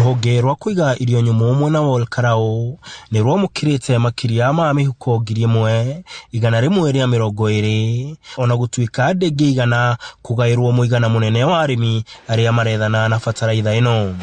Rũhonge rwa kũiga irio nyũmũ mwena wa Olkarau nĩ rwamũkĩrĩte makĩria ma mĩhuko 1,120 ona gũtuĩka ndĩngĩigana kũgaĩrwo mũigana mũnene wa arĩmi arĩa marethana na bataraitha ĩno.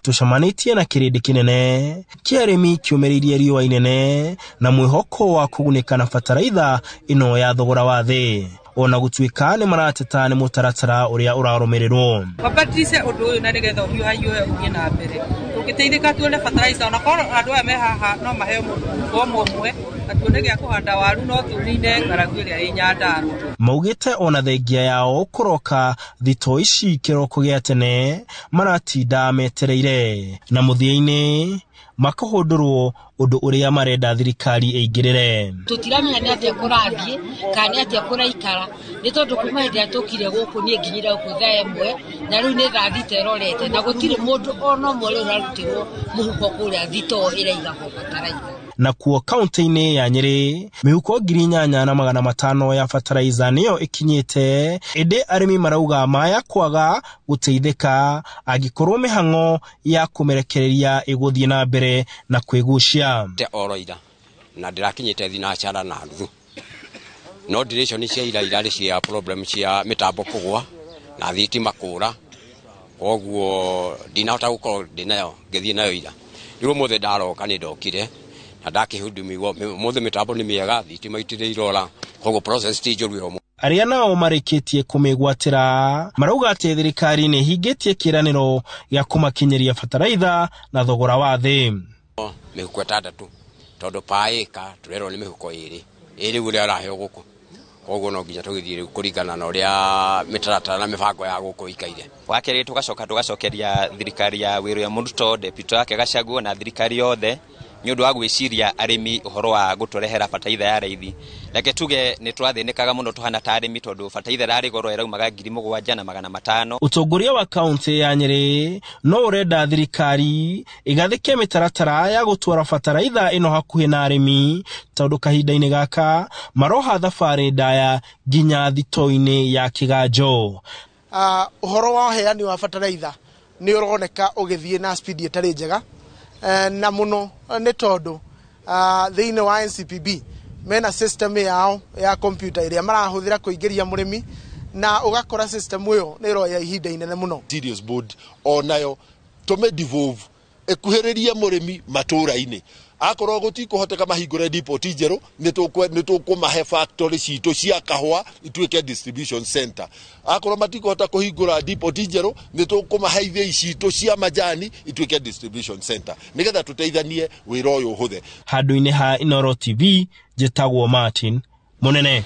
Tucamanĩtie na kĩrĩndĩ kĩnene kĩa arĩmi kĩũmĩrĩirie riũa inene na mwĩhoko wa kũgunĩka na bataraitha ĩno ya thogora wa thĩ. Ona gũtuĩka nĩ marateta nĩ mũtaratara ũrĩa ũrarũmĩrĩrwo. Babatise ũndũ ũyũ na nĩgetha ũhiũhe ũthiĩ na mbere. Tũngĩteithĩka tuone bataraitha ona korwo andũ aya me haha no maheo mũmwe na tuone gĩa kũhanda waru no tũnine ng'aragu ĩrĩa ĩ Nyandarua. Maugĩte ona thengia yao kũroka thitoo ici kĩroko gĩa tene maratinda metereire na mũthia-inĩ makahũndũrwo ũndũ ũrĩa marenda thirikari ĩingĩrĩre. Tũtiramenya nĩ atĩa kũrathiĩ kana nĩ atĩa kũraikara nĩ tondũ kuma hĩndĩ ĩrĩa tũkire gũkũ niĩ nginyire gũkũ thaa ĩmwe na rĩu nĩ thaa thita ĩrorete na gũtirĩ mũndũ ona ũmwe rĩu ũrarutirwo mũhuko kũrĩa thitoo ĩraigagwo bataraitha. Nakuo kaunti-inĩ ya Nyeri mĩhuko 8,500 ya bataraitha nĩyo ĩkinyĩte, ĩndĩ arĩmi marauga maya kwaga gũteithĩka angĩkorwo mĩhang'o ya kũmerekereria ĩgũthiĩ na mbere na kwĩgucia. Oroira na ndĩrakinyĩte thinacara na nuthu no duration cia ira irarĩ cia problem cia mĩtambo kũgwa na thitima kũra, koguo ndinahota gũkorwo ndĩnayo ngĩthiĩ nayo ira. Rĩu ũmũthĩ ndaroka nĩ ndokire na ndakĩhundumirwo ũmũthĩ mĩtambo nĩ mĩega, thitima itirĩ irora, koguo process ti njũru yo. Arĩa nao marĩkĩtie kũmĩgwatĩra marauga atĩ thirikari nĩ hingĩtie kĩĩranĩro gĩa kũmakinyĩria bataraitha na thogora wa thĩ. Mĩhuko 6 tondũ pa ĩka tũrerwo nĩ mĩhuko 2 ũrĩa araheo gũkũ, koguo no nginya tũgĩthiĩ rĩu kũringana na ũrĩa mĩtaratara na mĩbango ya gũkũ ikaire. Wakerĩ tũgacokeria thirikari ya William Mũruto, deputy wake Gachagua na thirikari yothe nĩ ũndũ wa gwĩciria arĩmi ũhoro wa gũtũrehera bataraitha ya raithi. Reke tuge nĩ twathĩnĩkaga mũno tũhana ta arĩmi tondũ bataraitha yarĩ goro ĩraumaga 7,500. Ũtongoria wa kaunti ya Nyeri no ũrenda thirikari ĩgathĩke mĩtaratara ya gũtwara bataraitha ĩno hakuhĩ na arĩmi tondũ kahinda-inĩ gaka maroha thabarĩ ndaya nginya thitoo-inĩ ya Kĩganjo. Ũhoro wa heani wa bataraitha nĩ ũroneka ũgĩthiĩ na speed ĩtarĩ njega na mũno nĩ tondũ thĩinĩ wa NCPB mena system yao ya computer ĩrĩa marahũthĩra kũingĩria mũrĩmi na ũgakora system ĩyo nĩ ĩroya ihinda inene mũno. Serious board onayo tũme devolve ĩkuhĩrĩrie mũrĩmi matũũra-inĩ. Akorwo gũtikũhoteka mahingũre depot njerũ nĩ tũkũmahe factory citũ cia kahũa ituĩke distribution center. Akorwo matikũhota kũhingũra depot njerũ nĩ tũkũmahe ithĩi citũ cia majani ituĩke distribution center nĩgetha tũteithanie wĩra ũyũ ũhũthe. Handũ-inĩ ha Inooro TV njĩtagwo Martin Mũnene.